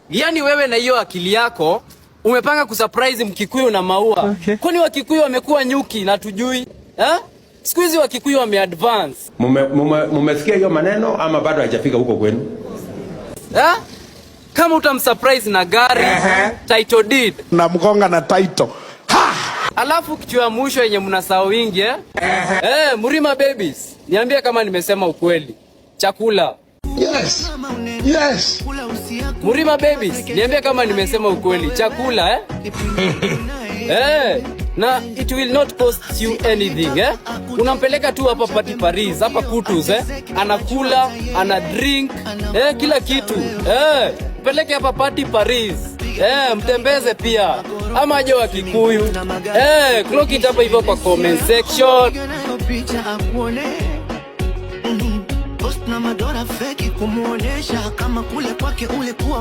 Yaani wewe na hiyo akili yako umepanga kusurprise Mkikuyu na maua. Okay. Kwani Wakikuyu wamekuwa nyuki na tujui? Siku hizi Wakikuyu wameadvance. Mumesikia hiyo maneno ama bado haijafika huko kwenu? Kama utamsurprise na gari, title deed. Na mgonga na title. Ha! Alafu kitu ya mwisho yenye mnasahau wingi Murima Babies. Niambie kama nimesema ukweli. Chakula. Yes. Yes. Murima Babies, niambie kama nimesema ukweli. Chakula na it will not cost you anything Unampeleka tu hapa Party Paris, hapa Kutus anakula, ana drink, kila kitu. Peleke hapa Party Paris. Mtembeze pia. Ama aje Wakikuyu. Clock it hapa hivyo kwa comment section. Post na madora feki kumuonesha kama kule kwake ule kuwa